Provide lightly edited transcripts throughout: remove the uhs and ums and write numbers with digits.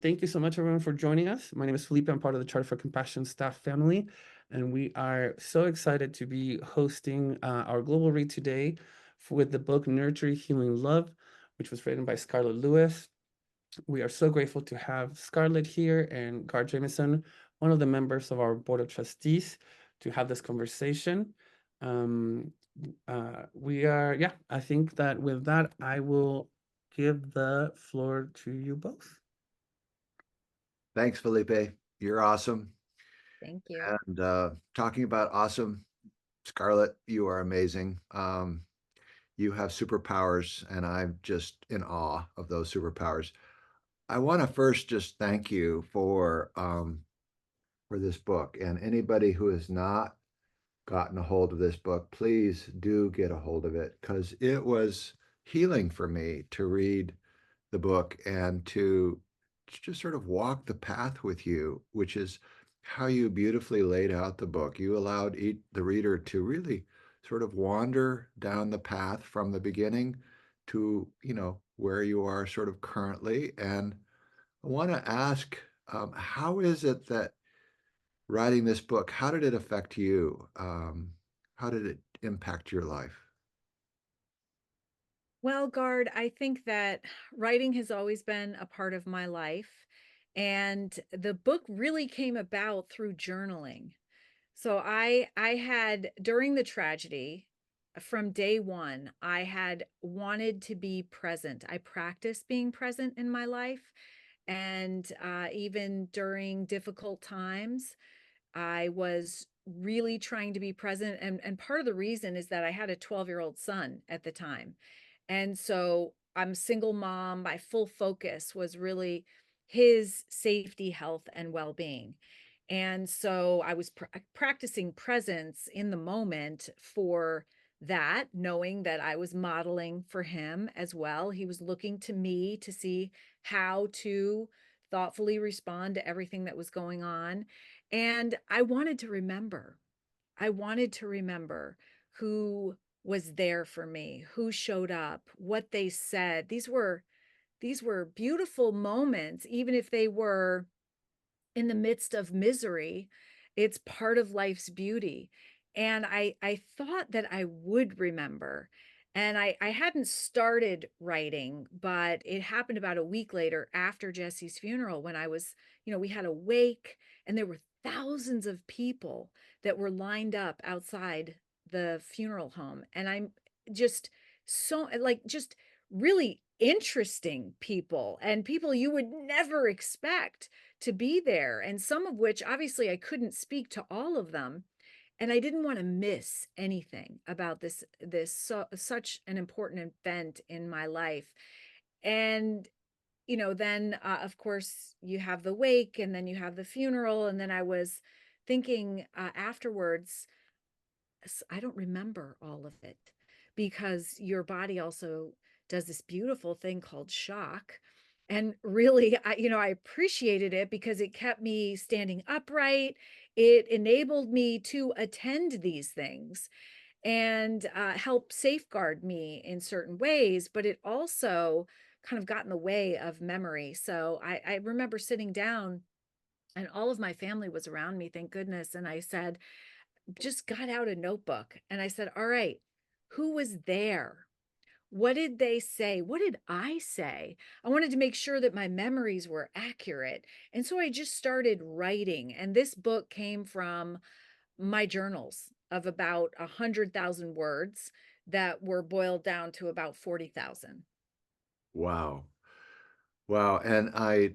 Thank you so much, everyone, for joining us. My name is Felipe. I'm part of the Charter for Compassion staff family, and we are so excited to be hosting our global read today with the book Nurture, Healing, Love, which was written by Scarlett Lewis. We are so grateful to have Scarlett here and Gard Jameson, one of the members of our board of trustees, to have this conversation. I think that with that, I will give the floor to you both. Thanks, Felipe. You're awesome. Thank you. And talking about awesome, Scarlett, you are amazing. You have superpowers, and I'm just in awe of those superpowers. I want to first just thank you for this book, and anybody who has not gotten a hold of this book, please do get a hold of it because it was healing for me to read the book and to just sort of walk the path with you, which is how you beautifully laid out the book. You allowed the reader to really sort of wander down the path from the beginning to, where you are sort of currently. And I want to ask, how is it that writing this book, how did it affect you? How did it impact your life? Well, Gard, I think that writing has always been a part of my life. And the book really came about through journaling. So I had during the tragedy, from day one, I had wanted to be present. I practiced being present in my life. And even during difficult times, I was really trying to be present. And part of the reason is that I had a 12-year-old son at the time. And so I'm a single mom. My full focus was really his safety, health, and well being. And so I was practicing presence in the moment for that, knowing that I was modeling for him as well. He was looking to me to see how to thoughtfully respond to everything that was going on. And I wanted to remember. I wanted to remember who was there for me, who showed up, what they said. These were beautiful moments, even if they were in the midst of misery. It's part of life's beauty. And I thought that I would remember. And I hadn't started writing, but it happened about a week later after Jesse's funeral when I was, we had a wake and there were thousands of people that were lined up outside the funeral home. And I'm just so like just really interesting people and people you would never expect to be there, and some of which obviously I couldn't speak to all of them, and I didn't want to miss anything about such an important event in my life. And then of course you have the wake and then you have the funeral, and then I was thinking afterwards, I don't remember all of it because your body also does this beautiful thing called shock. And really, I appreciated it because it kept me standing upright. It enabled me to attend these things and help safeguard me in certain ways, but it also kind of got in the way of memory. So I remember sitting down and all of my family was around me, thank goodness. And I said, just got out a notebook and I said, all right, who was there? What did they say? What did I say? I wanted to make sure that my memories were accurate. And so I just started writing. And this book came from my journals of about 100,000 words that were boiled down to about 40,000. Wow. Wow. And I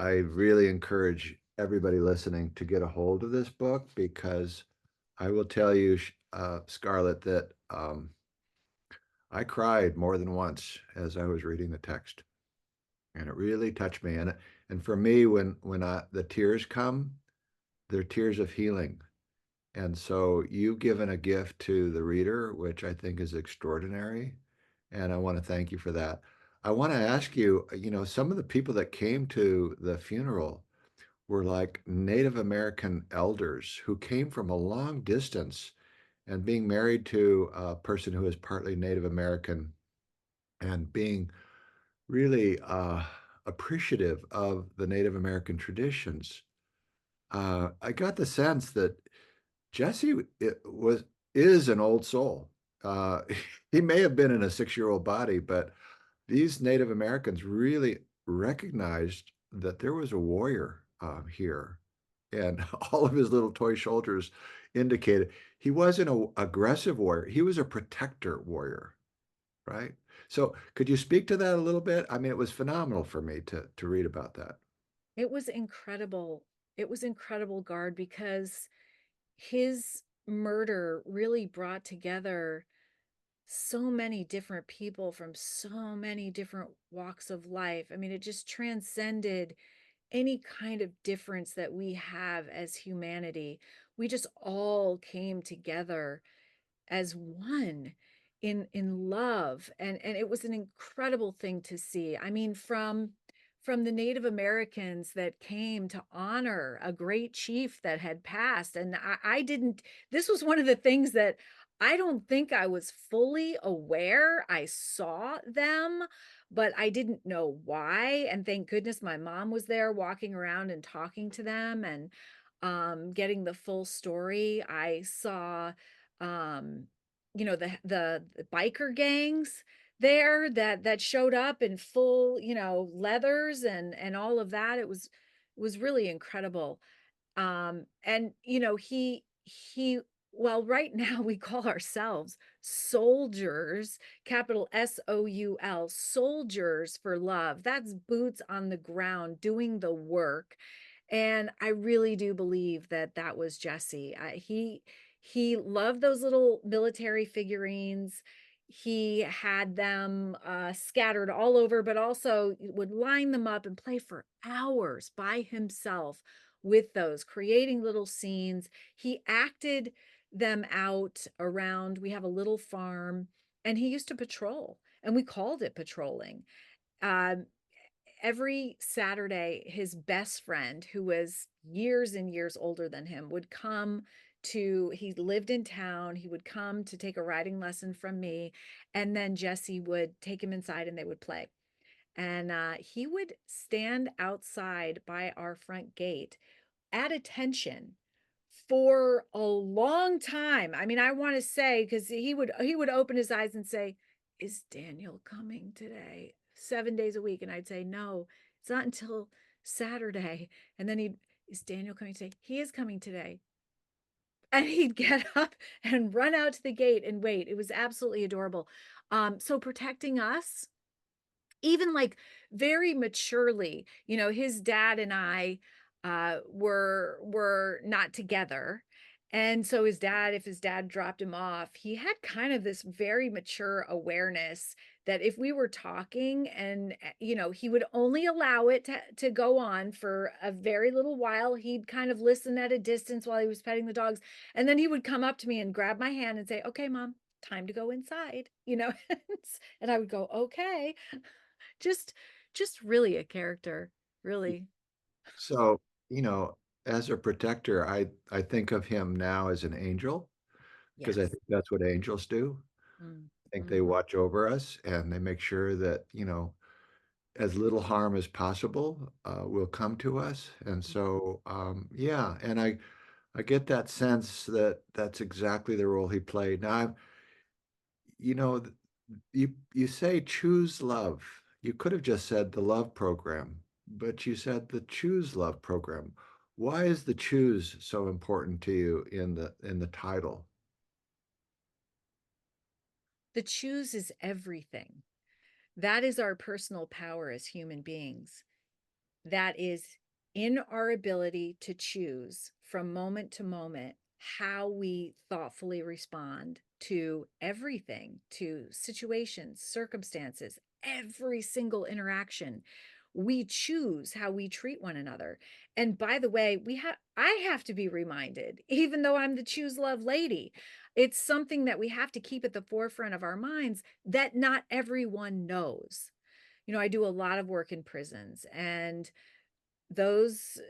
really encourage everybody listening to get a hold of this book because I will tell you, Scarlett, that I cried more than once as I was reading the text, and it really touched me. And for me, when the tears come, they're tears of healing. And so you've given a gift to the reader, which I think is extraordinary. And I want to thank you for that. I want to ask you, some of the people that came to the funeral were like Native American elders who came from a long distance, and being married to a person who is partly Native American and being really appreciative of the Native American traditions. I got the sense that Jesse is an old soul. Uh, he may have been in a 6-year-old body, but these Native Americans really recognized that there was a warrior here, and all of his little toy soldiers indicated he wasn't an aggressive warrior; he was a protector warrior, right? So, could you speak to that a little bit? I mean, it was phenomenal for me to read about that. It was incredible. It was incredible, Gard, because his murder really brought together so many different people from so many different walks of life. I mean, it just transcended any kind of difference that we have as humanity. We just all came together as one in love, and it was an incredible thing to see. I mean, from the Native Americans that came to honor a great chief that had passed. And I didn't, this was one of the things that I don't think I was fully aware. I saw them, but I didn't know why. And thank goodness my mom was there walking around and talking to them, and getting the full story. I saw um the biker gangs there that showed up in full, leathers and all of that. It was really incredible. And he well, right now we call ourselves soldiers, capital SOUL, soldiers for love. That's boots on the ground doing the work. And I really do believe that that was Jesse. He loved those little military figurines. He had them scattered all over, but also would line them up and play for hours by himself with those, creating little scenes. He acted them out around. We have a little farm, and he used to patrol, and we called it patrolling. Um, every Saturday, his best friend, who was years and years older than him, would come to, he lived in town. He would come to take a riding lesson from me. And then Jesse would take him inside and they would play. And he would stand outside by our front gate at attention for a long time. I mean, I want to say, because he would open his eyes and say, "Is Daniel coming today?" 7 days a week. And I'd say, "No, it's not until Saturday." And then "Is Daniel coming today?" "He is coming today." And he'd get up and run out to the gate and wait. It was absolutely adorable. So protecting us, even like very maturely, his dad and I were not together. And so if his dad dropped him off, he had kind of this very mature awareness that if we were talking, and he would only allow it to go on for a very little while. He'd kind of listen at a distance while he was petting the dogs, and then he would come up to me and grab my hand and say, "Okay, Mom, time to go inside," and I would go, "Okay." just just really a character, really. So, you know, as a protector, I think of him now as an angel because I Yes. think that's what angels do. Mm, I think they mhm, watch over us and they make sure that, as little harm as possible will come to us. And mm. so, yeah, and I get that sense that that's exactly the role he played. Now, you know, th- you say choose love. You could have just said the love program, but you said the choose love program. Why is the choose so important to you in the title? The choose is everything. That is our personal power as human beings. That is in our ability to choose from moment to moment how we thoughtfully respond to everything, to situations, circumstances, every single interaction. We choose how we treat one another. And by the way, I have to be reminded, even though I'm the choose love lady, it's something that we have to keep at the forefront of our minds, that not everyone knows. I do a lot of work in prisons, and those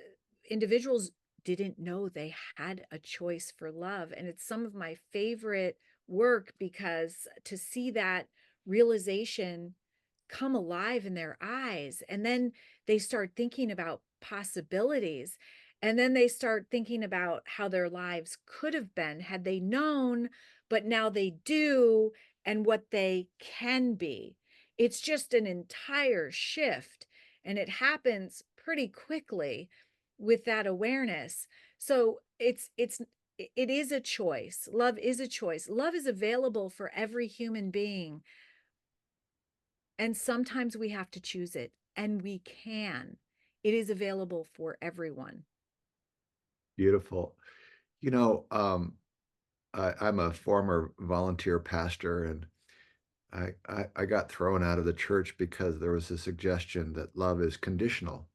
individuals didn't know they had a choice for love. And it's some of my favorite work, because to see that realization come alive in their eyes. And then they start thinking about possibilities. And then they start thinking about how their lives could have been had they known, but now they do, and what they can be. It's just an entire shift, and it happens pretty quickly with that awareness. So it is a choice. Love is a choice. Love is available for every human being. And sometimes we have to choose it, and we can. It is available for everyone. Beautiful. You know, I'm a former volunteer pastor, and I got thrown out of the church because there was a suggestion that love is conditional.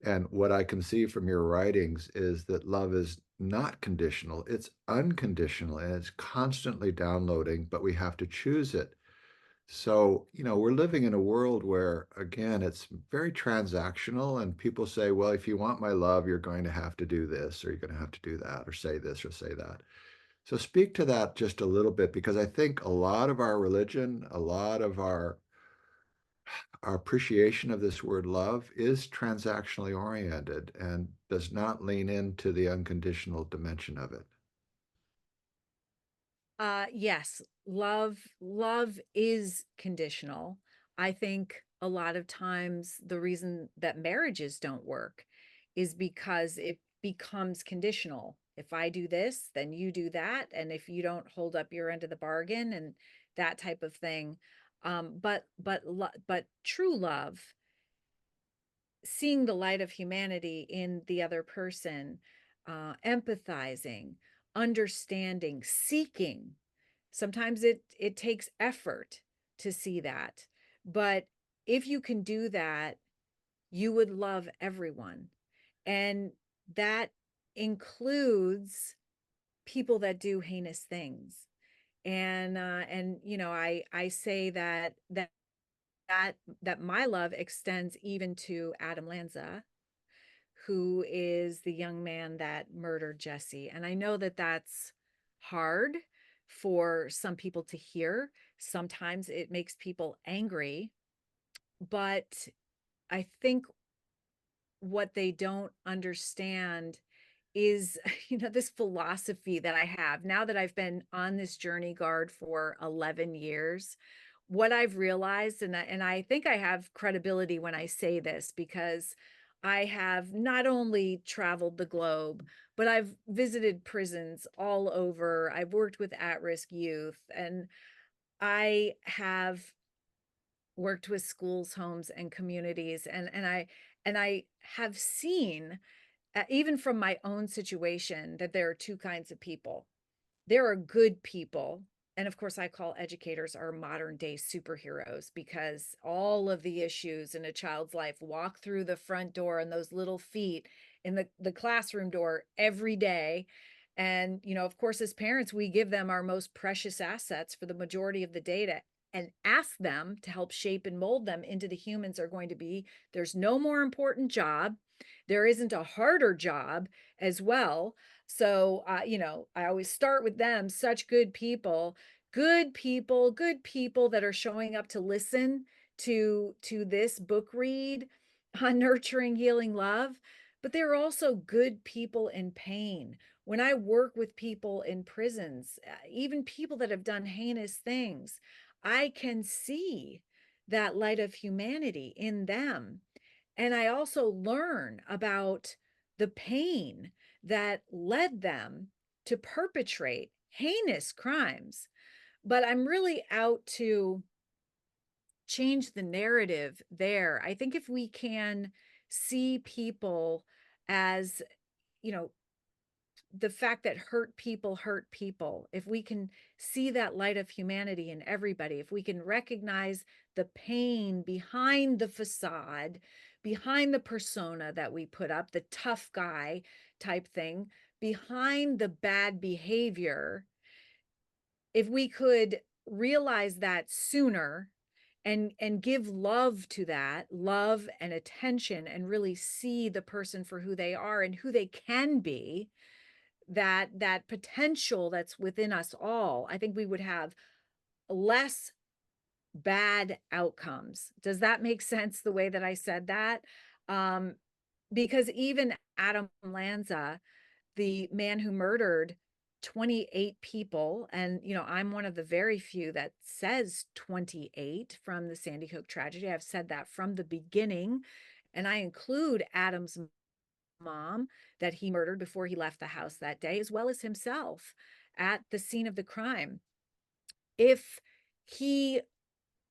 And what I can see from your writings is that love is not conditional, it's unconditional, and it's constantly downloading, but we have to choose it. So, we're living in a world where, again, it's very transactional, and people say, well, if you want my love, you're going to have to do this, or you're going to have to do that, or say this, or say that. So, speak to that just a little bit, because I think a lot of our religion, a lot of our appreciation of this word love is transactionally oriented and does not lean into the unconditional dimension of it. Yes, love is conditional. I think a lot of times the reason that marriages don't work is because it becomes conditional. If I do this, then you do that, and if you don't hold up your end of the bargain and that type of thing. But true love, seeing the light of humanity in the other person, empathizing, understanding, seeking. Sometimes it takes effort to see that. But if you can do that, you would love everyone. And that includes people that do heinous things. And I say that my love extends even to Adam Lanza, who is the young man that murdered Jesse. And I know that that's hard for some people to hear. Sometimes it makes people angry, but I think what they don't understand is, this philosophy that I have now that I've been on this journey, Gard, for 11 years. What I've realized, and I think I have credibility when I say this, because I have not only traveled the globe, but I've visited prisons all over. I've worked with at-risk youth, and I have worked with schools, homes, and communities, and I have seen, even from my own situation, that there are two kinds of people. There are good people. And of course, I call educators our modern day superheroes, because all of the issues in a child's life walk through the front door and those little feet in the classroom door every day. And, of course, as parents, we give them our most precious assets for the majority of the data and ask them to help shape and mold them into the humans are going to be. There's no more important job. There isn't a harder job as well. So, I always start with them, such good people that are showing up to listen to this book read on nurturing, healing love. But there are also good people in pain. When I work with people in prisons, even people that have done heinous things, I can see that light of humanity in them. And I also learn about the pain that led them to perpetrate heinous crimes. But I'm really out to change the narrative there. I think if we can see people as, you know, the fact that hurt people, if we can see that light of humanity in everybody, if we can recognize the pain behind the facade, behind the persona that we put up, the tough guy type thing, behind the bad behavior, if we could realize that sooner and give love to that, love and attention, and really see the person for who they are and who they can be, that potential that's within us all, I think we would have less bad outcomes. Does that make sense the way that I said that? Um, because even Adam Lanza, the man who murdered 28 people, and I'm one of the very few that says 28 from the Sandy Hook tragedy. I've said that from the beginning, and I include Adam's mom that he murdered before he left the house that day, as well as himself at the scene of the crime. If he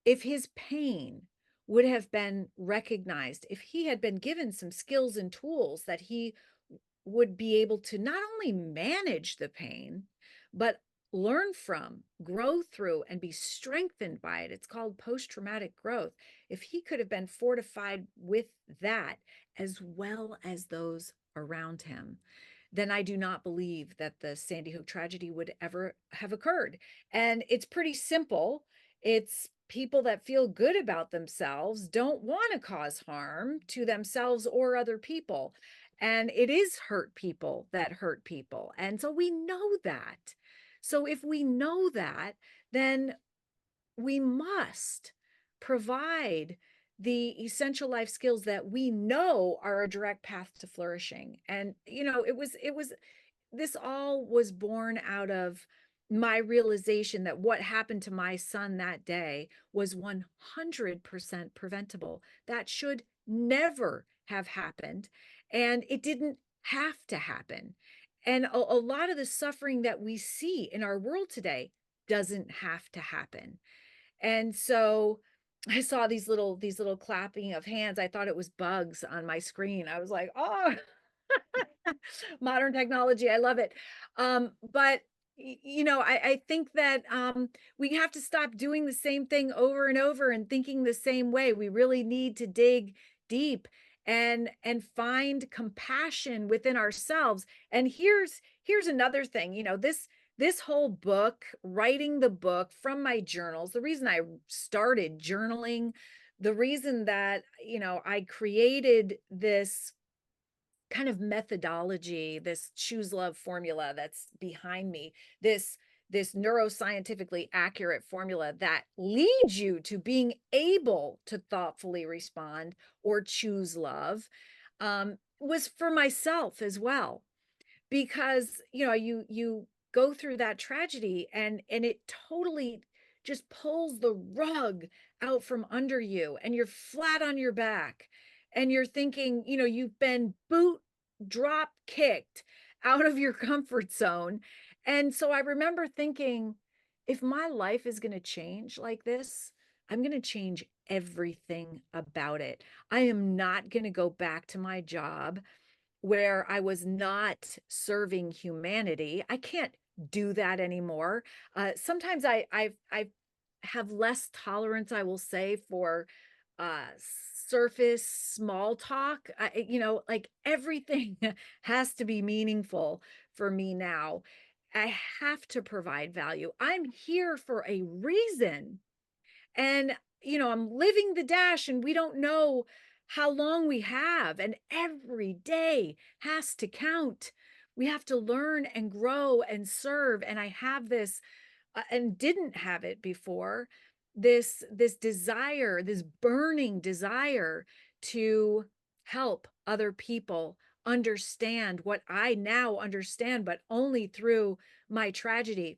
if his pain would have been recognized, if he had been given some skills and tools that he would be able to not only manage the pain, but learn from, grow through, and be strengthened by it. It's called post-traumatic growth. If he could have been fortified with that, as well as those around him, then I do not believe that the Sandy Hook tragedy would ever have occurred. And it's pretty simple. It's people that feel good about themselves don't want to cause harm to themselves or other people. And it is hurt people that hurt people. And so we know that. So if we know that, then we must provide the essential life skills that we know are a direct path to flourishing. And it was this all was born out of my realization that what happened to my son that day was 100% preventable. That should never have happened. And it didn't have to happen. And a lot of the suffering that we see in our world today doesn't have to happen. And so I saw these little clapping of hands. I thought it was bugs on my screen. I was like, oh, modern technology. I love it. But I think that we have to stop doing the same thing over and over and thinking the same way. We really need to dig deep and find compassion within ourselves. And here's another thing. This whole book, writing the book from my journals, the reason I started journaling, the reason that I created this kind of methodology, this choose love formula that's behind me, this neuroscientifically accurate formula that leads you to being able to thoughtfully respond or choose love, was for myself as well. Because you go through that tragedy and it totally just pulls the rug out from under you, and you're flat on your back, and you're thinking, you've been drop kicked out of your comfort zone. And so I remember thinking, if my life is going to change like this, I'm going to change everything about it. I am not going to go back to my job where I was not serving humanity. I can't do that anymore. Sometimes I have less tolerance, I will say, for uh, surface small talk. Like everything has to be meaningful for me now. I have to provide value. I'm here for a reason. And I'm living the dash, and we don't know how long we have, and every day has to count. We have to learn and grow and serve. And I have this, and didn't have it before, this desire, this burning desire to help other people understand what I now understand, but only through my tragedy.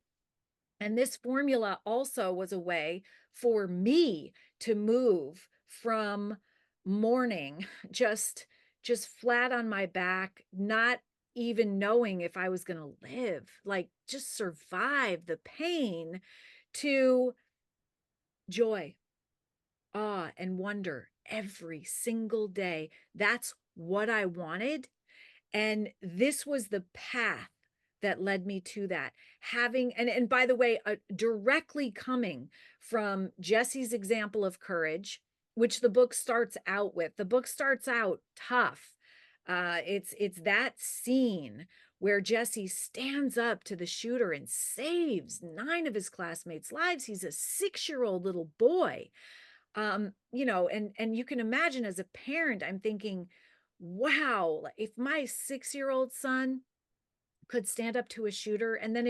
And this formula also was a way for me to move from mourning, just flat on my back, not even knowing if I was going to live, like just survive the pain, to joy, awe, and wonder every single day. That's what I wanted. And this was the path that led me to that. Having, and by the way, directly coming from Jesse's example of courage, which the book starts out with. The book starts out tough. It's that scene where Jesse stands up to the shooter and saves 9 of his classmates' lives. He's a 6-year-old little boy. And you can imagine, as a parent, I'm thinking, wow, if my 6-year-old son could stand up to a shooter, and then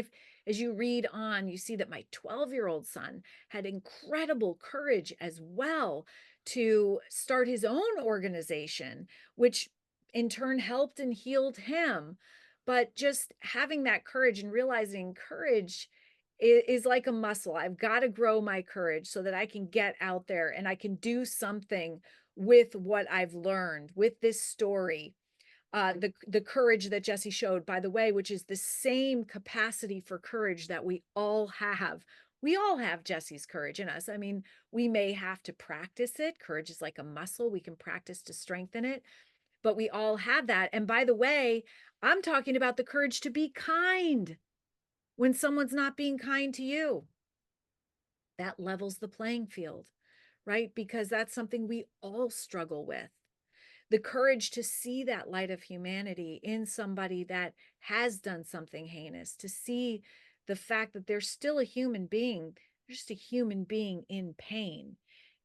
as you read on, you see that my 12-year-old son had incredible courage as well to start his own organization, which in turn helped and healed him. But just having that courage and realizing courage is like a muscle. I've got to grow my courage so that I can get out there and I can do something with what I've learned with this story. The courage that Jesse showed, by the way, which is the same capacity for courage that we all have. We all have Jesse's courage in us. I mean, we may have to practice it. Courage is like a muscle. We can practice to strengthen it, but we all have that. And by the way, I'm talking about the courage to be kind when someone's not being kind to you. That levels the playing field, right? Because that's something we all struggle with. The courage to see that light of humanity in somebody that has done something heinous, to see the fact that they're still a human being, they're just a human being in pain,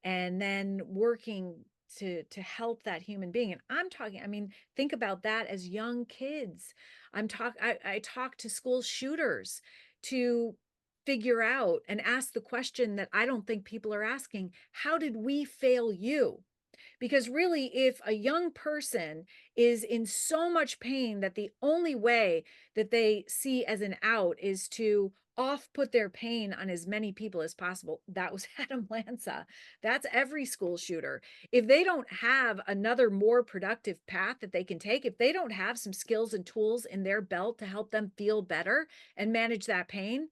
and then working to help that human being. And I'm talking, I mean, think about that as young kids. I talk to school shooters to figure out and ask the question that I don't think people are asking: how did we fail you? Because really, if a young person is in so much pain that the only way that they see as an out is to off put their pain on as many people as possible, that was Adam Lanza. That's every school shooter. If they don't have another more productive path that they can take, if they don't have some skills and tools in their belt to help them feel better and manage that pain,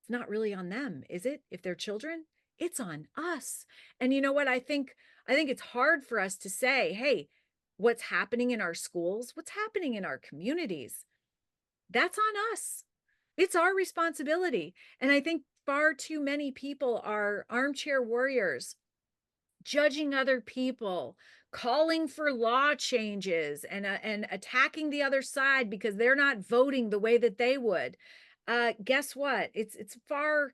it's not really on them, is it? If they're children, it's on us. And you know what? I think it's hard for us to say, hey, what's happening in our schools, what's happening in our communities, that's on us. It's our responsibility. And I think far too many people are armchair warriors, judging other people, calling for law changes, and attacking the other side because they're not voting the way that they would. Guess what? It's far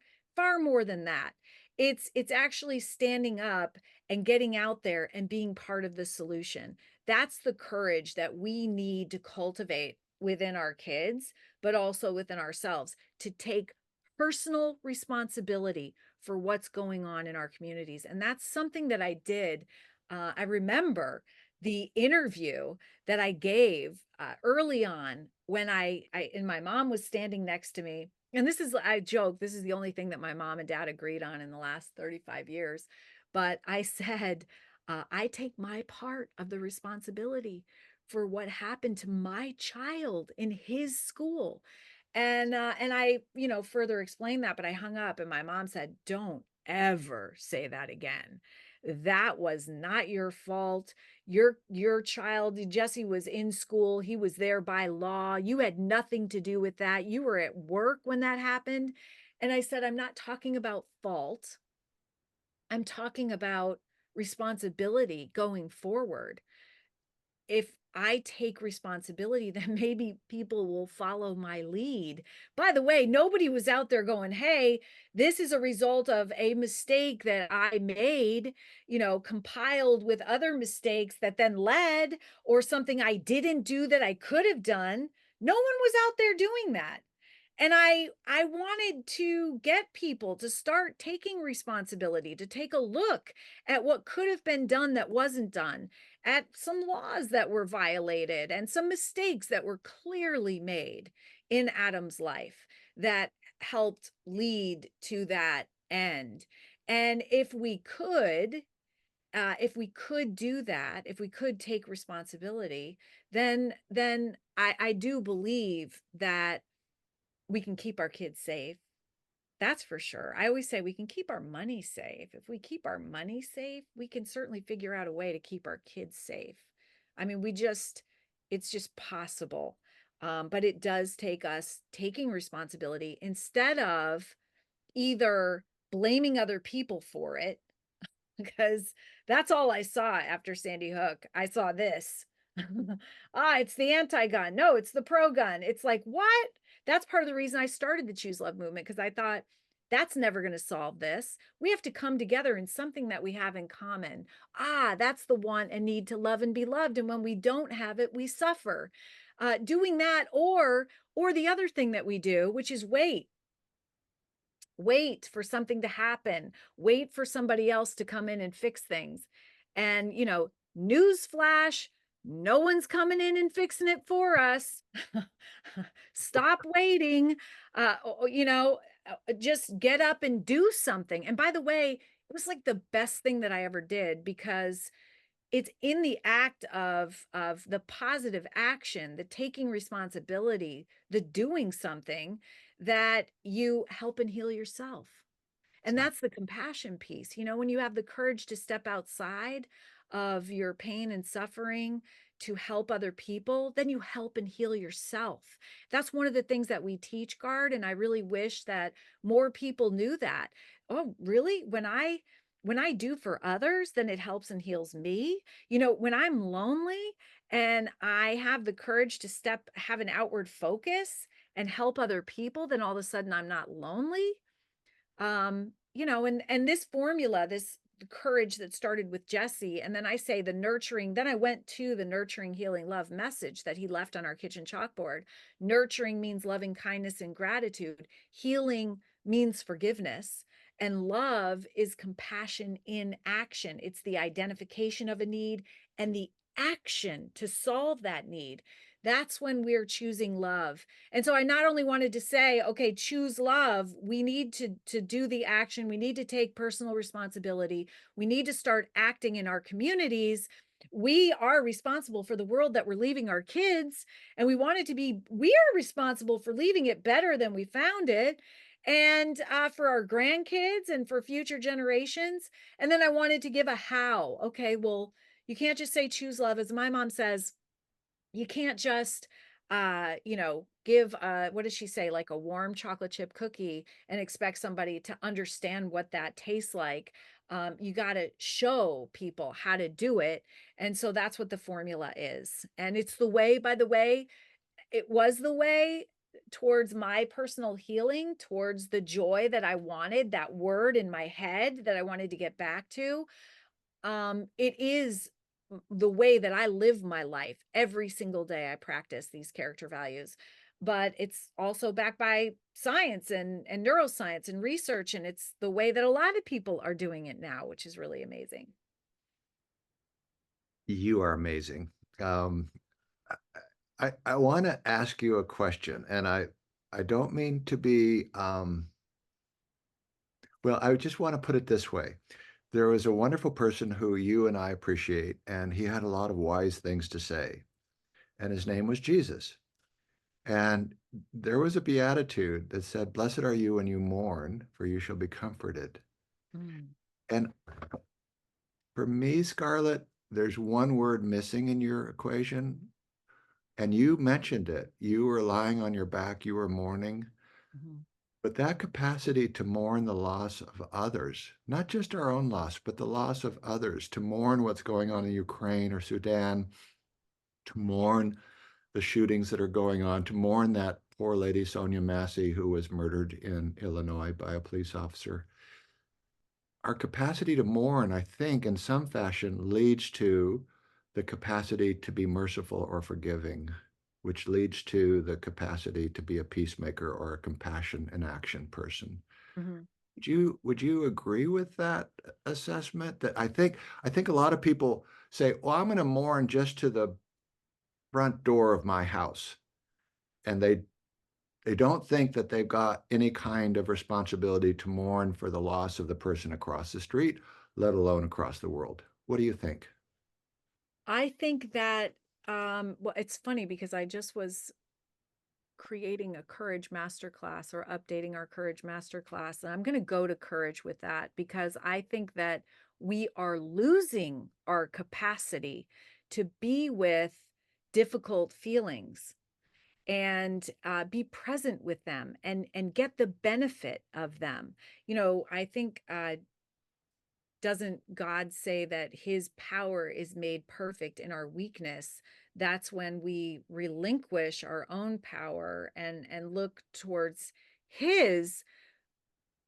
more than that. It's actually standing up and getting out there and being part of the solution. That's the courage that we need to cultivate within our kids, but also within ourselves, to take personal responsibility for what's going on in our communities. And that's something that I did. I remember the interview that I gave early on when and my mom was standing next to me. And this is, I joke, this is the only thing that my mom and dad agreed on in the last 35 years. But I said, I take my part of the responsibility for what happened to my child in his school. And I, further explained that, but I hung up and my mom said, don't ever say that again. That was not your fault. Your child, Jesse, was in school. He was there by law. You had nothing to do with that. You were at work when that happened. And I said, I'm not talking about fault. I'm talking about responsibility going forward. If I take responsibility, then maybe people will follow my lead. By the way, nobody was out there going, hey, this is a result of a mistake that I made, compiled with other mistakes that then led, or something I didn't do that I could have done. No one was out there doing that. And I wanted to get people to start taking responsibility, to take a look at what could have been done that wasn't done, at some laws that were violated, and some mistakes that were clearly made in Adam's life that helped lead to that end. And if we could do that, if we could take responsibility, then I do believe that we can keep our kids safe. That's for sure. I always say we can keep our money safe. If we keep our money safe, we can certainly figure out a way to keep our kids safe. I mean, it's just possible. But it does take us taking responsibility instead of either blaming other people for it, because that's all I saw after Sandy Hook. I saw this. It's the anti-gun. No, it's the pro-gun. It's like, what? That's part of the reason I started the Choose Love movement, because I thought that's never going to solve this. We have to come together in something that we have in common. That's the want and need to love and be loved. And when we don't have it, we suffer. doing that, or the other thing that we do, which is wait for something to happen, wait for somebody else to come in and fix things. And, news flash, no one's coming in and fixing it for us. Stop waiting. Just get up and do something. And by the way, it was like the best thing that I ever did, because it's in the act of the positive action, the taking responsibility, the doing something, that you help and heal yourself. And that's the compassion piece. When you have the courage to step outside of your pain and suffering to help other people, then you help and heal yourself. That's one of the things that we teach, Gard, and I really wish that more people knew that. Oh, really? When I do for others, then it helps and heals me. When I'm lonely and I have the courage to have an outward focus and help other people, then all of a sudden I'm not lonely. And this formula, this courage that started with Jesse, and then I say the nurturing, then I went to the nurturing, healing, love message that he left on our kitchen chalkboard. Nurturing means loving kindness and gratitude. Healing means forgiveness. And love is compassion in action. It's the identification of a need and the action to solve that need. That's when we're choosing love. And so I not only wanted to say, okay, choose love. We need to do the action. We need to take personal responsibility. We need to start acting in our communities. We are responsible for the world that we're leaving our kids. And we are responsible for leaving it better than we found it. And for our grandkids and for future generations. And then I wanted to give a how. Okay, well, you can't just say choose love. As my mom says, you can't just give what does she say, like a warm chocolate chip cookie and expect somebody to understand what that tastes like. You got to show people how to do it. And so that's what the formula is. And it's the way, by the way, it was the way towards my personal healing, towards the joy that I wanted, that word in my head that I wanted to get back to. It is the way that I live my life. Every single day I practice these character values, but it's also backed by science and neuroscience and research. And it's the way that a lot of people are doing it now, which is really amazing. You are amazing. I want to ask you a question, and I don't mean to be, well, I just want to put it this way. There was a wonderful person who you and I appreciate, and he had a lot of wise things to say, and his name was Jesus. And there was a beatitude that said, "Blessed are you when you mourn, for you shall be comforted." Mm. And for me, Scarlett, there's one word missing in your equation, and you mentioned it. You were lying on your back, you were mourning. Mhm. But that capacity to mourn the loss of others, not just our own loss, but the loss of others, to mourn what's going on in Ukraine or Sudan, to mourn the shootings that are going on, to mourn that poor lady, Sonia Massey, who was murdered in Illinois by a police officer. Our capacity to mourn, I think, in some fashion leads to the capacity to be merciful or forgiving, which leads to the capacity to be a peacemaker or a compassion in action person. Mhm. Would you agree with that assessment? That I think a lot of people say, "Well, I'm going to mourn just to the front door of my house," and they don't think that they've got any kind of responsibility to mourn for the loss of the person across the street, let alone across the world. What do you think? I think that, well, it's funny because I just was creating a courage masterclass, or updating our courage masterclass. And I'm going to go to courage with that, because I think that we are losing our capacity to be with difficult feelings and be present with them and get the benefit of them. I think doesn't God say that his power is made perfect in our weakness? That's when we relinquish our own power and look towards his.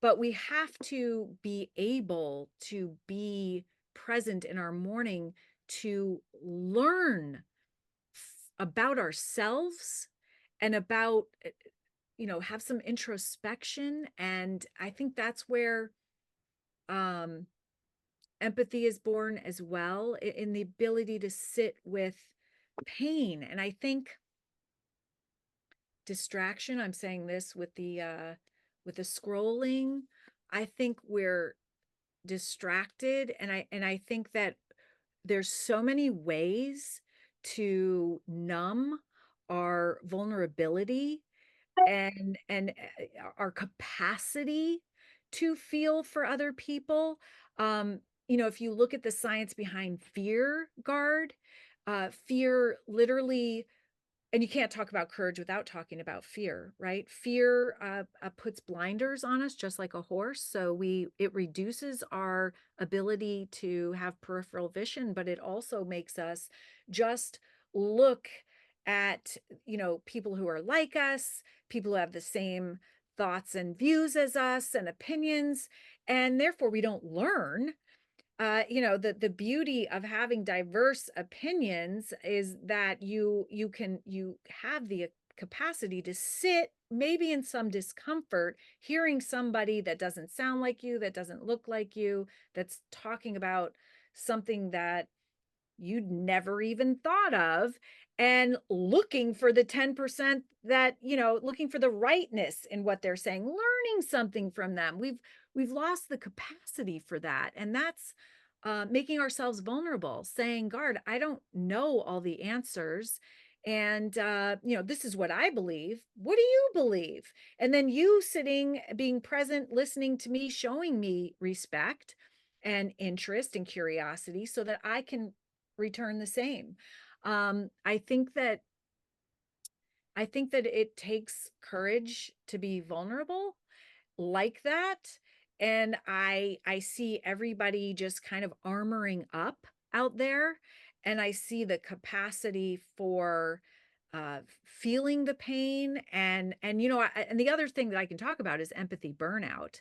But we have to be able to be present in our mourning, to learn about ourselves and about, have some introspection. And I think that's where um, empathy is born as well, in the ability to sit with pain. And I think distraction, I'm saying this with the scrolling, I think we're distracted, and I think that there's so many ways to numb our vulnerability and our capacity to feel for other people. um if you look at the science behind fear, Gard, fear literally, and you can't talk about courage without talking about fear, right? Fear puts blinders on us, just like a horse. So it reduces our ability to have peripheral vision, but it also makes us just look at, people who are like us, people who have the same thoughts and views as us and opinions, and therefore we don't learn. The beauty of having diverse opinions is that you have the capacity to sit maybe in some discomfort, hearing somebody that doesn't sound like you, that doesn't look like you, that's talking about something that you'd never even thought of, and looking for the 10% that, looking for the rightness in what they're saying, learning something from them. We've lost the capacity for that, and that's making ourselves vulnerable, saying, Gard, I don't know all the answers, and this is what I believe. What do you believe? And then you sitting, being present, listening to me, showing me respect and interest and curiosity so that I can return the same. I think that it takes courage to be vulnerable like that. And I see everybody just kind of armoring up out there, and I see the capacity for feeling the pain. And the other thing that I can talk about is empathy burnout.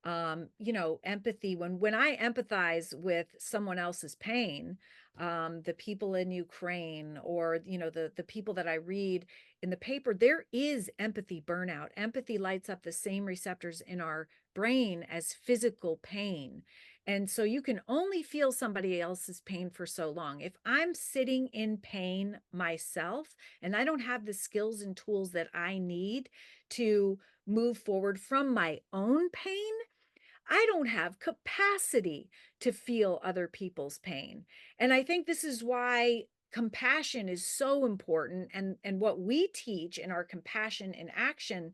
Empathy, when I empathize with someone else's pain, the people in Ukraine, or the people that I read in the paper, there is empathy burnout. Empathy lights up the same receptors in our brain as physical pain. And so you can only feel somebody else's pain for so long. If I'm sitting in pain myself and I don't have the skills and tools that I need to move forward from my own pain, I don't have capacity to feel other people's pain. And I think this is why compassion is so important. And what we teach in our compassion in action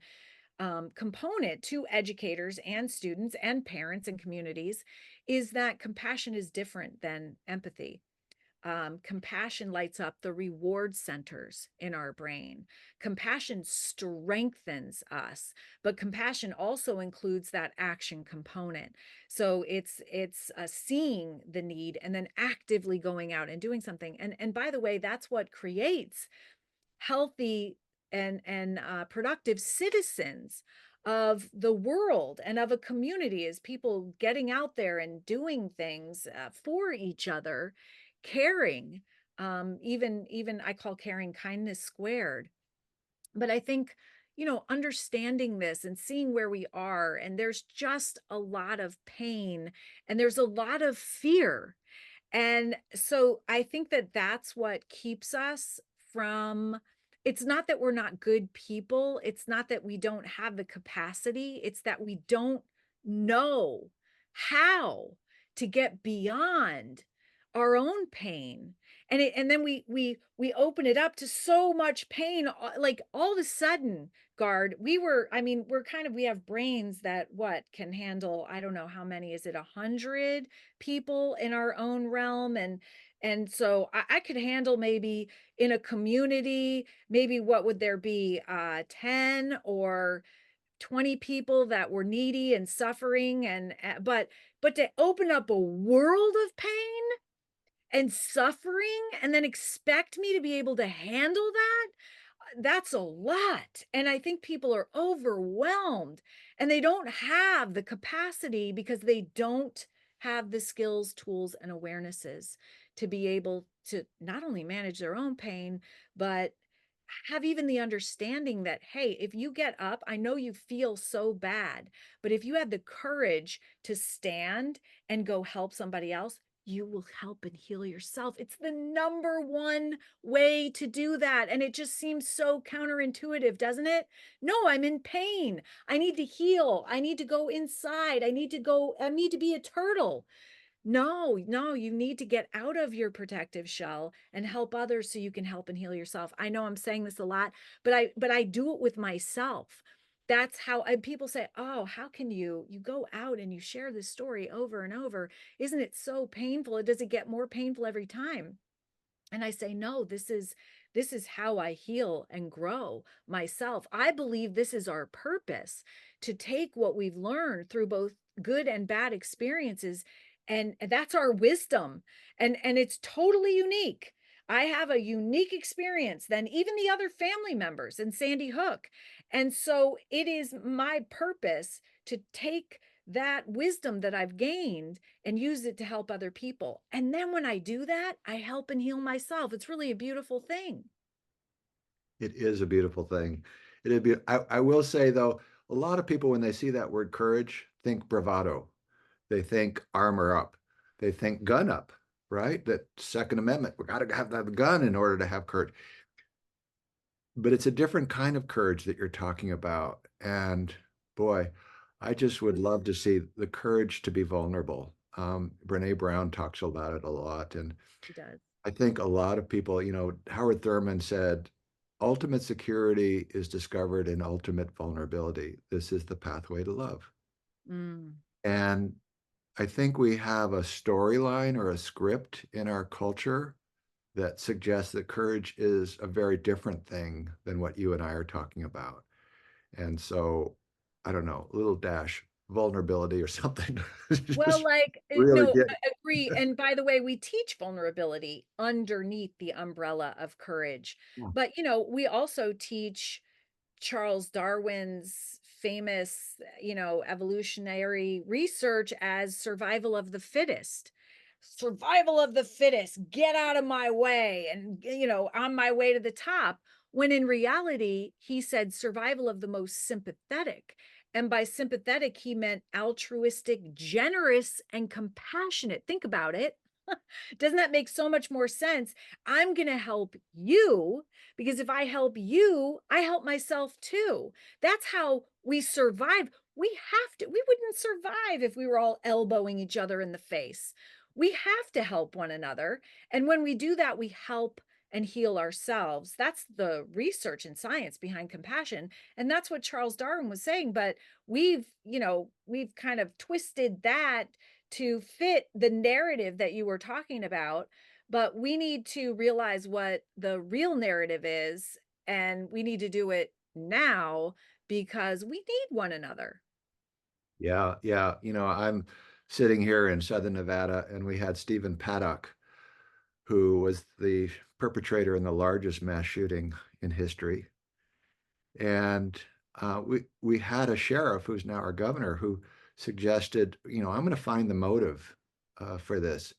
component to educators and students and parents and communities is that compassion is different than empathy. Compassion lights up the reward centers in our brain. Compassion strengthens us, but compassion also includes that action component. So it's seeing the need and then actively going out and doing something. And by the way, that's what creates healthy and productive citizens of the world and of a community, is people getting out there and doing things for each other, caring. Even I call caring kindness squared. But I think, understanding this and seeing where we are, and there's just a lot of pain and there's a lot of fear. And so I think that that's what keeps us from, it's not that we're not good people. It's not that we don't have the capacity. It's that we don't know how to get beyond our own pain. And then we open it up to so much pain. Like all of a sudden, Gard, we have brains that what can handle, I don't know how many, is it 100 people in our own realm? And so I could handle, maybe in a community, maybe what would there be, 10 or 20 people that were needy and suffering, and but to open up a world of pain and suffering and then expect me to be able to handle that, that's a lot. And I think people are overwhelmed, and they don't have the capacity because they don't have the skills, tools, and awarenesses to be able to not only manage their own pain, but have even the understanding that, hey, if you get up, I know you feel so bad, but if you have the courage to stand and go help somebody else, you will help and heal yourself. It's the number one way to do that. And it just seems so counterintuitive, doesn't it? No, I'm in pain. I need to heal. I need to go inside. I need to be a turtle. No, no, you need to get out of your protective shell and help others so you can help and heal yourself. I know I'm saying this a lot, but I do it with myself. That's how people say, "Oh, how can you go out and you share this story over and over? Isn't it so painful? Does it get more painful every time?" And I say, no, this is how I heal and grow myself. I believe this is our purpose, to take what we've learned through both good and bad experiences, and that's our wisdom. And it's totally unique. I have a unique experience than even the other family members in Sandy Hook. And so it is my purpose to take that wisdom that I've gained and use it to help other people. And then when I do that, I help and heal myself. It's really a beautiful thing. It is a beautiful thing. It'd be, I will say though, a lot of people, when they see that word courage, think bravado. They think armor up. They think gun up, right? That Second Amendment, we got to have that gun in order to have courage. But it's a different kind of courage that you're talking about. And boy, I just would love to see the courage to be vulnerable. Brene Brown talks about it a lot. And She does. I think a lot of people, Howard Thurman said, ultimate security is discovered in ultimate vulnerability. This is the pathway to love. Mm. And I think we have a storyline or a script in our culture that suggests that courage is a very different thing than what you and I are talking about. And so, I don't know, a little dash vulnerability or something. Well, Just like, really no, get I agree. And by the way, we teach vulnerability underneath the umbrella of courage. yeah, But, we also teach Charles Darwin's famous, evolutionary research as survival of the fittest. Survival of the fittest, get out of my way and, on my way to the top. When in reality, he said survival of the most sympathetic. And by sympathetic, he meant altruistic, generous, and compassionate. Think about it. Doesn't that make so much more sense? I'm going to help you because if I help you, I help myself too. That's how we survive. We wouldn't survive if we were all elbowing each other in the face. We have to help one another. And when we do that, we help and heal ourselves. That's the research and science behind compassion. And that's what Charles Darwin was saying. But we've kind of twisted that to fit the narrative that you were talking about. But we need to realize what the real narrative is, and we need to do it now because we need one another. yeah, yeah. I'm sitting here in Southern Nevada, and we had Stephen Paddock, who was the perpetrator in the largest mass shooting in history. And we had a sheriff who's now our governor who suggested, I'm going to find the motive for this.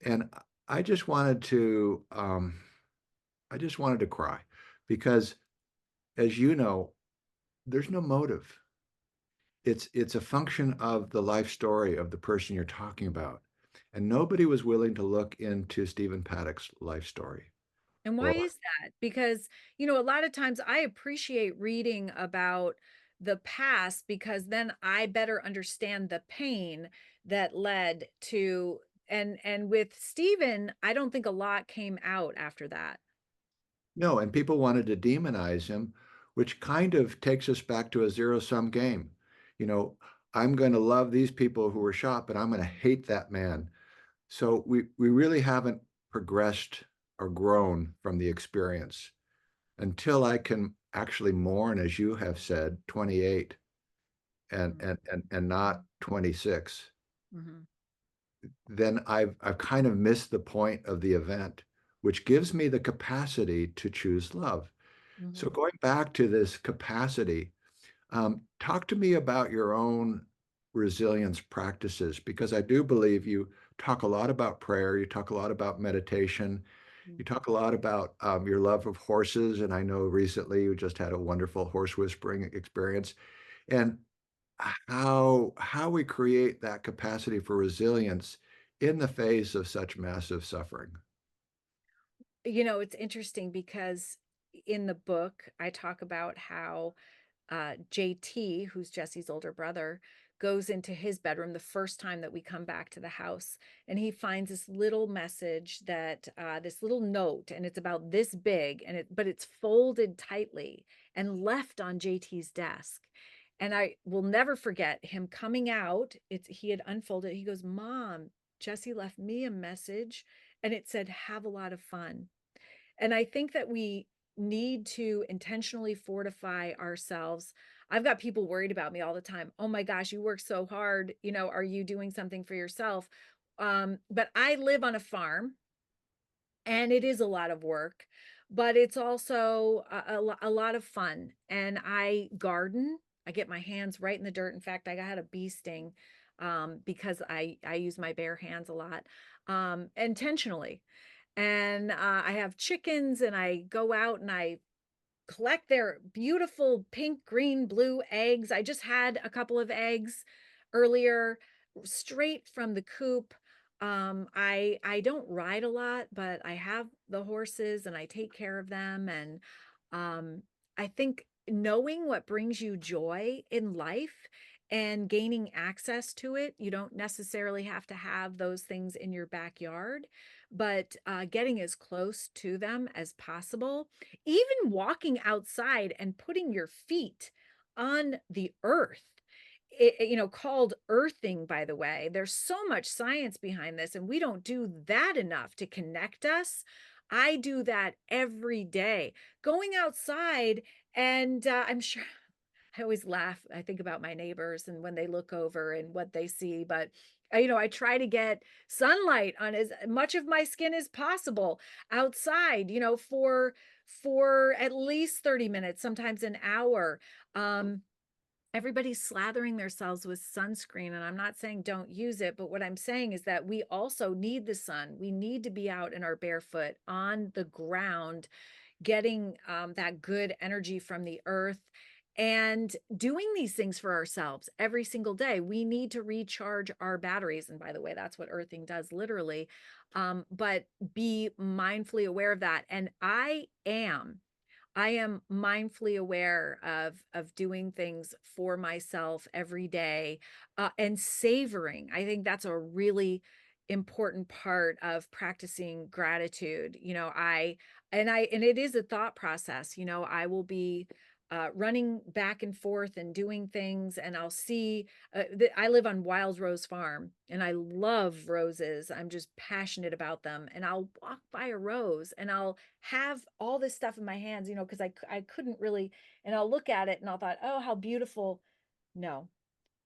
And I just wanted to, I just wanted to cry because, as you know, there's no motive. It's a function of the life story of the person you're talking about, and nobody was willing to look into Stephen Paddock's life story. And why Or is that? Because, a lot of times I appreciate reading about the past because then I better understand the pain that led to, and with Stephen, I don't think a lot came out after that. no, and people wanted to demonize him, which kind of takes us back to a zero-sum game. You know, I'm going to love these people who were shot, but I'm going to hate that man. So we really haven't progressed or grown from the experience until I can actually mourn, as you have said, 28 and not 26. Mhm. Then I've kind of missed the point of the event, which gives me the capacity to choose love. So Mhm. going back to this capacity, talk to me about your own resilience practices, because I do believe you talk a lot about prayer. You talk a lot about meditation. Mm. You talk a lot about your love of horses. And I know recently you just had a wonderful horse whispering experience. And how we create that capacity for resilience in the face of such massive suffering. You know, it's interesting because in the book, I talk about how JT, who's Jesse's older brother, goes into his bedroom the first time that we come back to the house. And he finds this little message that this little note, and it's about this big, but it's folded tightly and left on JT's desk. And I will never forget him coming out. He had unfolded. He goes, "Mom, Jesse left me a message, and it said, 'Have a lot of fun.'" And I think that we need to intentionally fortify ourselves. I've got people worried about me all the time. "Oh my gosh, you work so hard. You know, are you doing something for yourself?" But I live on a farm and it is a lot of work, but it's also a lot of fun. And I garden. I get my hands right in the dirt. In fact, I had a bee sting because I use my bare hands a lot intentionally. And I have chickens, and I go out and I collect their beautiful pink, green, blue eggs. I just had a couple of eggs earlier, straight from the coop. I don't ride a lot, but I have the horses and I take care of them. And I think knowing what brings you joy in life and gaining access to it, you don't necessarily have to have those things in your backyard, but getting as close to them as possible, even walking outside and putting your feet on the earth. You know, called earthing, by the way. There's so much science behind this, and we don't do that enough to connect us. I do that every day, going outside, and I'm sure I always laugh. I think about my neighbors and when they look over and what they see, but you know, I try to get sunlight on as much of my skin as possible outside, you know, for at least 30 minutes, sometimes an hour. Everybody's slathering themselves with sunscreen, and I'm not saying don't use it, but what I'm saying is that we also need the sun. We need to be out in our barefoot on the ground, getting that good energy from the earth and doing these things for ourselves every single day. We need to recharge our batteries. And by the way, that's what earthing does literally. But be mindfully aware of that. And I am mindfully aware of doing things for myself every day and savoring. I think that's a really important part of practicing gratitude. You know, and it is a thought process. You know, I will be running back and forth and doing things, and I'll see. I live on Wild Rose Farm, and I love roses. I'm just passionate about them, and I'll walk by a rose, and I'll have all this stuff in my hands, you know, because I couldn't really, and I'll look at it, and I'll thought, oh, how beautiful. No,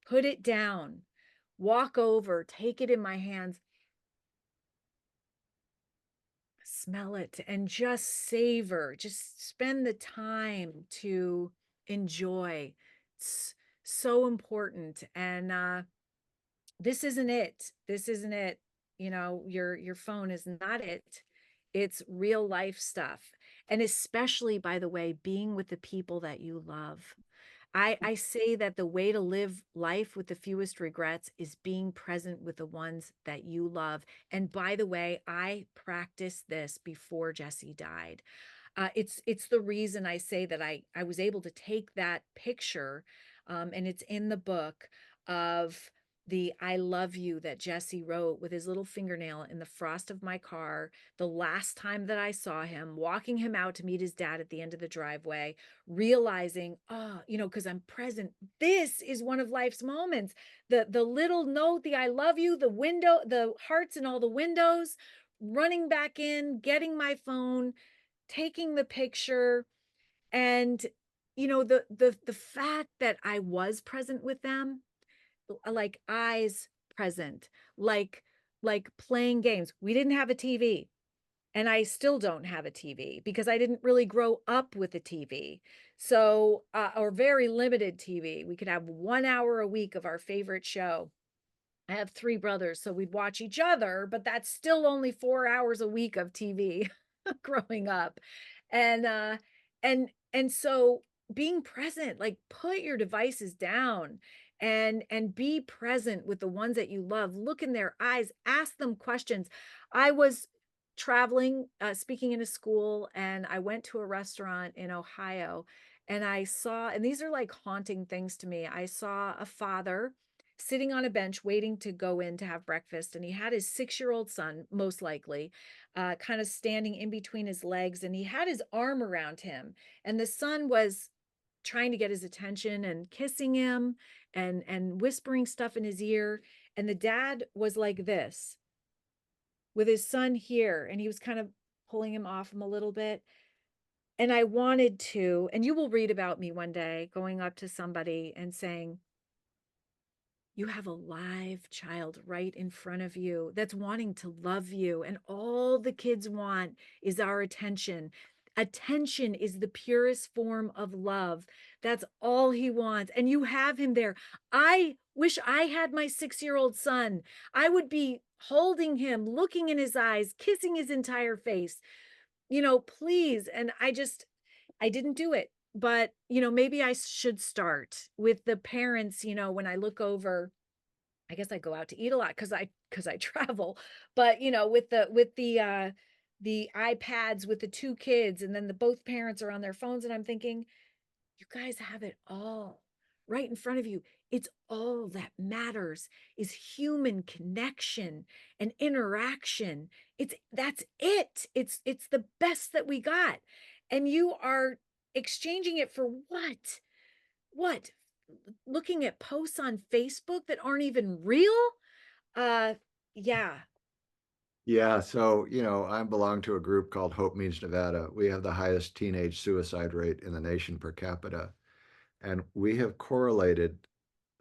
put it down, walk over, take it in my hands, smell it, and just savor, just spend the time to enjoy. It's so important. And this isn't it. This isn't it. You know, your phone is not it. It's real life stuff. And especially, by the way, being with the people that you love. I say that the way to live life with the fewest regrets is being present with the ones that you love. And by the way, I practiced this before Jesse died. It's the reason I say that I was able to take that picture, and it's in the book, of the "I love you" that Jesse wrote with his little fingernail in the frost of my car. The last time that I saw him, walking him out to meet his dad at the end of the driveway, realizing, oh, you know, because I'm present. This is one of life's moments. The little note, the "I love you," the window, the hearts in all the windows, running back in, getting my phone, taking the picture. And you know, the fact that I was present with them, like eyes present, like playing games. We didn't have a TV, and I still don't have a TV because I didn't really grow up with a TV. So or very limited TV. We could have 1 hour a week of our favorite show. I have 3 brothers, so we'd watch each other, but that's still only 4 hours a week of TV growing up. And, and so being present, like, put your devices down and be present with the ones that you love. Look in their eyes, ask them questions. I was traveling, speaking in a school, and I went to a restaurant in Ohio, and I saw, and these are like haunting things to me. I saw a father sitting on a bench waiting to go in to have breakfast, and he had his 6-year-old son, most likely, kind of standing in between his legs, and he had his arm around him, and the son was trying to get his attention and kissing him and whispering stuff in his ear, and the dad was like this with his son here, and he was kind of pulling him off him a little bit. And I wanted to, and you will read about me one day going up to somebody and saying, you have a live child right in front of you that's wanting to love you. And all the kids want is our attention. Attention is the purest form of love. That's all he wants. And you have him there. I wish I had my 6-year-old son. I would be holding him, looking in his eyes, kissing his entire face. Please. And I didn't do it. But, maybe I should start with the parents, when I look over. I guess I go out to eat a lot because I travel, but with the iPads with the 2 kids, and then the both parents are on their phones, and I'm thinking, you guys have it all right in front of you. It's all that matters is human connection and interaction. That's it. It's the best that we got. And you are exchanging it for what? What? Looking at posts on Facebook that aren't even real? Uh, yeah. Yeah, so I belong to a group called Hope Means Nevada. We have the highest teenage suicide rate in the nation per capita, and we have correlated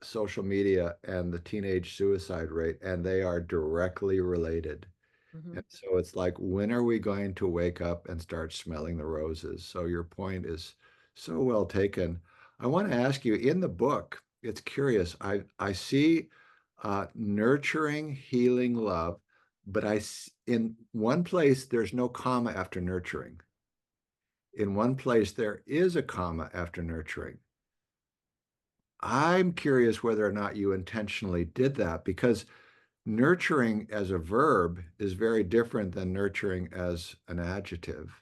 social media and the teenage suicide rate, and they are directly related. Mhm. And so it's like, when are we going to wake up and start smelling the roses? So your point is so well taken. I want to ask you, in the book, it's curious. I see nurturing, healing love, but in one place there's no comma after nurturing. In one place there is a comma after nurturing. I'm curious whether or not you intentionally did that, because nurturing as a verb is very different than nurturing as an adjective.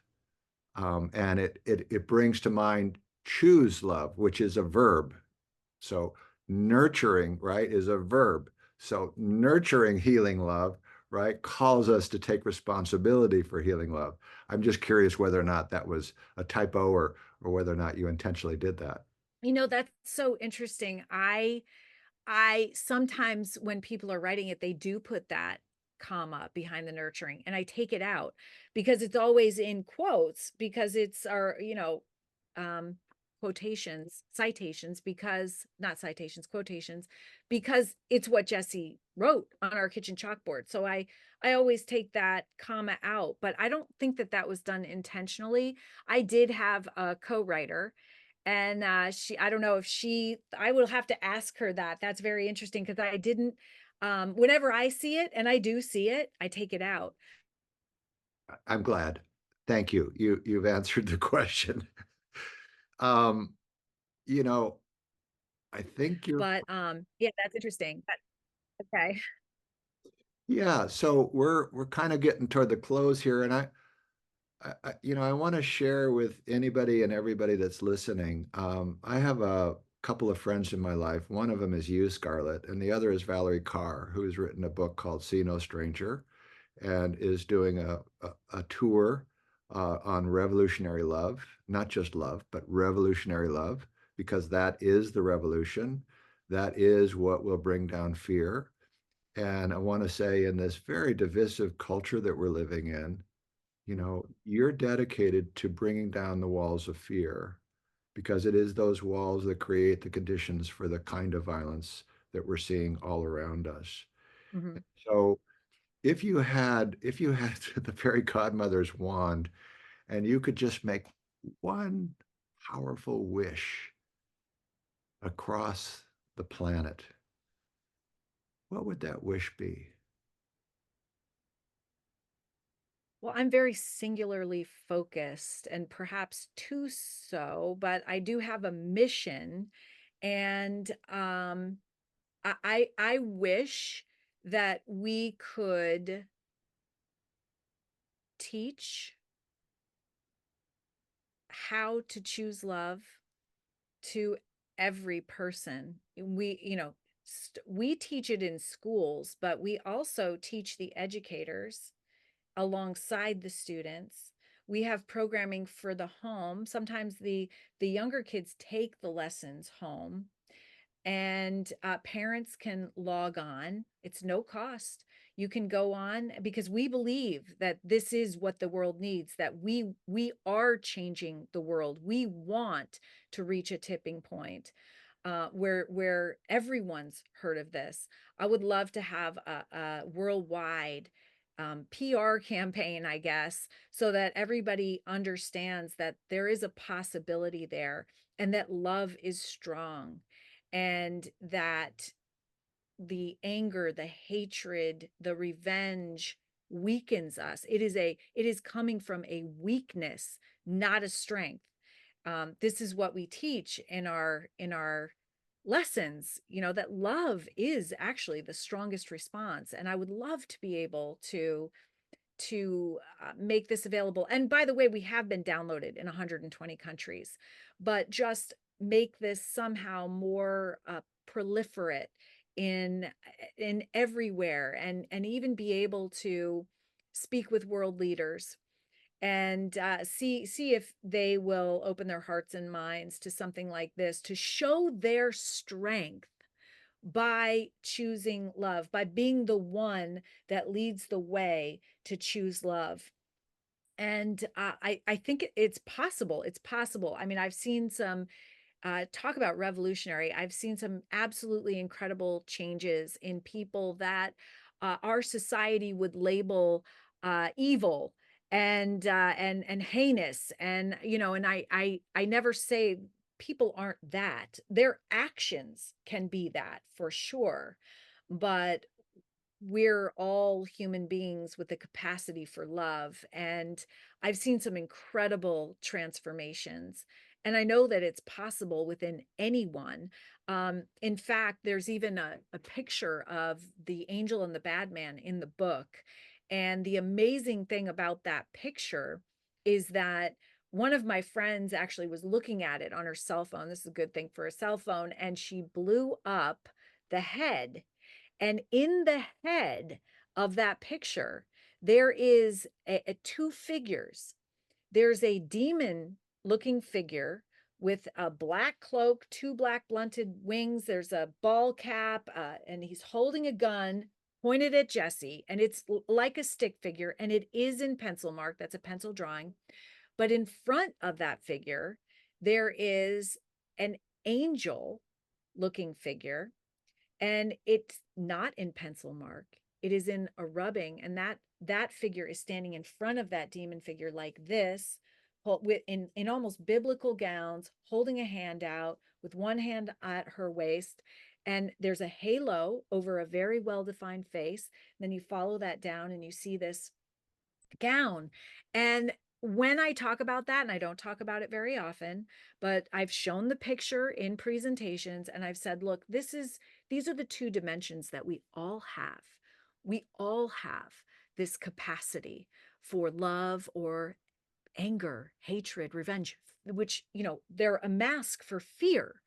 And it brings to mind choose love, which is a verb. So nurturing, right, is a verb. So nurturing healing love, right, calls us to take responsibility for healing love. I'm just curious whether or not that was a typo, or whether or not you intentionally did that. That's so interesting. I sometimes when people are writing it, they do put that comma behind the nurturing, and I take it out because it's always in quotes, because it's our, um, quotations, citations, because not citations, quotations, because it's what Jesse wrote on our kitchen chalkboard. So I always take that comma out, but I don't think that that was done intentionally. I did have a co-writer, and I don't know if I will have to ask her that. That's very interesting because I didn't, whenever I see it, and I do see it, I take it out. I'm glad. Thank you. You've answered the question. Um, you know, I think you're But yeah, that's interesting. Okay. yeah, so we're kind of getting toward the close here, and I want to share with anybody and everybody that's listening. I have a couple of friends in my life. One of them is you, Scarlett, and the other is Valerie Carr, who has written a book called See No Stranger, and is doing a tour on revolutionary love, not just love, but revolutionary love, because that is the revolution. That is what will bring down fear. And I want to say, in this very divisive culture that we're living in, you're dedicated to bringing down the walls of fear, because it is those walls that create the conditions for the kind of violence that we're seeing all around us. Mhm. So if you had the fairy godmother's wand, and you could just make one powerful wish across the planet, what would that wish be? Well, I'm very singularly focused and perhaps too so, but I do have a mission. And I wish that we could teach how to choose love to every person. We teach it in schools, but we also teach the educators alongside the students. We have programming for the home. Sometimes the younger kids take the lessons home, and parents can log on. It's no cost. You can go on because we believe that this is what the world needs, that we are changing the world. We want to reach a tipping point where everyone's heard of this. I would love to have a worldwide PR campaign, I guess, so that everybody understands that there is a possibility there and that love is strong, and that the anger, the hatred, the revenge weakens us. It is coming from a weakness, not a strength. This is what we teach in our lessons, that love is actually the strongest response. And I would love to be able to make this available. And by the way, we have been downloaded in 120 countries, but just make this somehow more proliferate in everywhere, and even be able to speak with world leaders and see if they will open their hearts and minds to something like this, to show their strength by choosing love, by being the one that leads the way to choose love. And I think it's possible. It's possible. I mean, I've seen some talk about revolutionary. I've seen some absolutely incredible changes in people that our society would label evil and heinous. And and I never say people aren't that. Their actions can be that for sure, but we're all human beings with the capacity for love. And I've seen some incredible transformations. And I know that it's possible within anyone. In fact, there's even a picture of the angel and the bad man in the book. And the amazing thing about that picture is that one of my friends actually was looking at it on her cell phone. This is a good thing for a cell phone. And she blew up the head, and in the head of that picture, there is two figures. There's a demon looking figure with a black cloak, two black blunted wings. There's a ball cap, and he's holding a gun pointed at Jesse. And it's like a stick figure, and it is in pencil mark. That's a pencil drawing. But in front of that figure, there is an angel looking figure, and it's not in pencil mark. It is in a rubbing, and that figure is standing in front of that demon figure like this, in almost biblical gowns, holding a hand out with one hand at her waist. And there's a halo over a very well-defined face. Then you follow that down and you see this gown. And when I talk about that, and I don't talk about it very often, but I've shown the picture in presentations, and I've said, look, these are the two dimensions that we all have. We all have this capacity for love or anger, hatred, revenge, which, they're a mask for fear.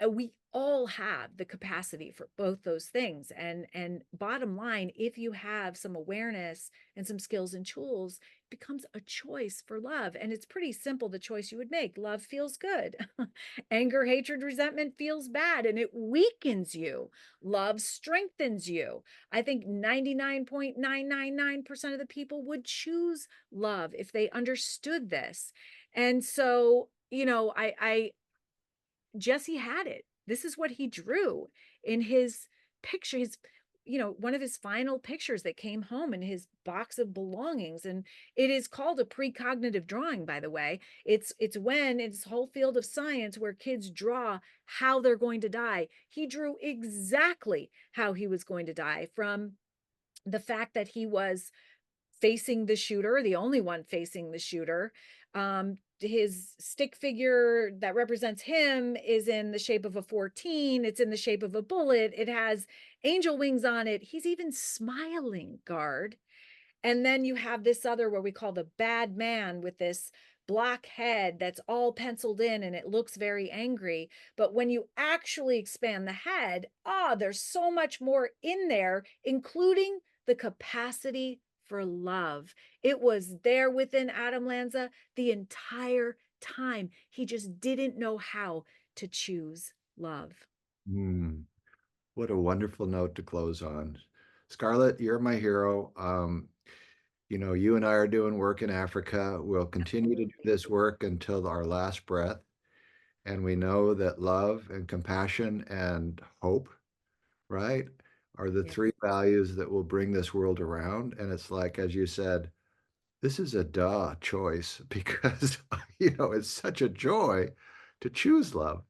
We all have the capacity for both those things. And bottom line, if you have some awareness and some skills and tools, it becomes a choice for love. And it's pretty simple, the choice you would make. Love feels good. Anger, hatred, resentment feels bad, and it weakens you. Love strengthens you. I think 99.999% of the people would choose love if they understood this. And so, Jesse had it. This is what he drew in his picture. one of his final pictures that came home in his box of belongings. And it is called a precognitive drawing, by the way. It's when it's whole field of science where kids draw how they're going to die. He drew exactly how he was going to die, from the fact that he was facing the shooter, the only one facing the shooter. His stick figure that represents him is in the shape of a 14. It's in the shape of a bullet. It has angel wings on it. He's even smiling, Gard. And then you have this other, where we call the bad man, with this black head that's all penciled in and it looks very angry. But when you actually expand the head, there's so much more in there, including the capacity for love. It was there within Adam Lanza the entire time. He just didn't know how to choose love. Mm, what a wonderful note to close on. Scarlett, you're my hero. You and I are doing work in Africa. We'll continue to do Absolutely. this work until our last breath. And we know that love and compassion and hope, right, are the Yes. three values that will bring this world around. And it's like, as you said, this is a duh choice because, it's such a joy to choose love.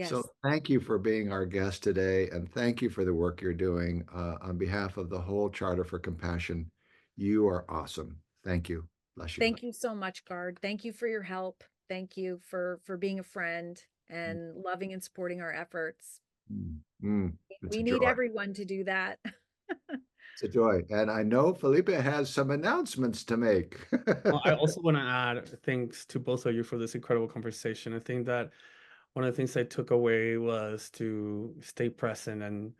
So Yes. thank you for being our guest today. And thank you for the work you're doing on behalf of the whole Charter for Compassion. You are awesome. Thank you. Bless you. Thank you so much, Gard. Thank you for your help. Thank you for being a friend and loving and supporting our efforts. Mm, mm, it's We a need joy. everyone to do that. It's a joy. And I know Felipe has some announcements to make. Well, I also want to add thanks to both of you for this incredible conversation. I think that one of the things I took away was to stay present and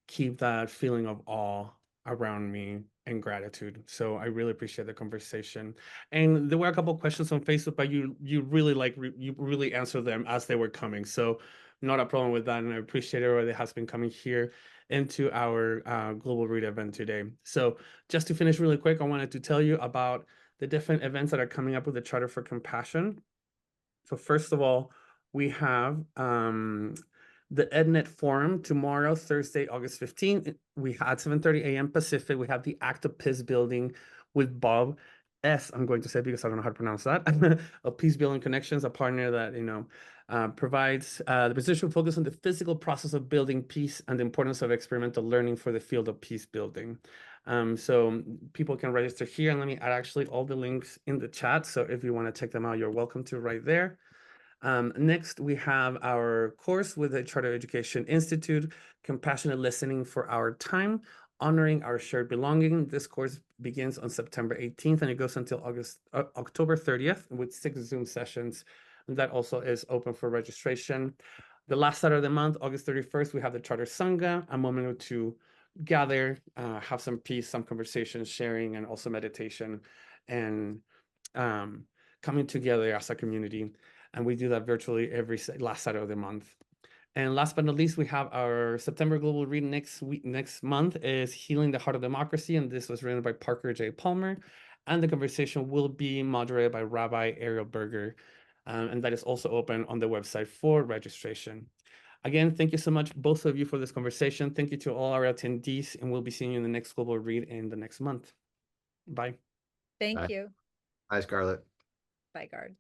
keep that feeling of awe around me and gratitude. So I really appreciate the conversation. And there were a couple of questions on Facebook, but you really you really answered them as they were coming. So not a problem with that. And I appreciate everybody that has been coming here into our Global Read event today. So just to finish really quick, I wanted to tell you about the different events that are coming up with the Charter for Compassion. So first of all, we have the EdNet Forum tomorrow, Thursday, August 15th. We had 7:30 a.m. Pacific. We have the Act Peace Building with Bob S. I'm going to say because I don't know how to pronounce that. Of Peace Building Connections, a partner that provides the position focus on the physical process of building peace and the importance of experimental learning for the field of peace building. So people can register here, and let me add actually all the links in the chat. So if you want to check them out, you're welcome to right there. Next, we have our course with the Charter Education Institute, Compassionate Listening for Our Time, Honoring Our Shared Belonging. This course begins on September 18th and it goes until October 30th with 6 Zoom sessions. And that also is open for registration. The last Saturday of the month, August 31st, we have the Charter Sangha, a moment to gather, have some peace, some conversations, sharing, and also meditation, and coming together as a community. And we do that virtually every last Saturday of the month. And last but not least, we have our September Global Read next month is Healing the Heart of Democracy. And this was written by Parker J. Palmer. And the conversation will be moderated by Rabbi Ariel Berger. And that is also open on the website for registration. Again, thank you so much, both of you, for this conversation. Thank you to all our attendees, and we'll be seeing you in the next Global Read in the next month. Bye. Thank Bye. you. Hi, Scarlett. Bye, Gard.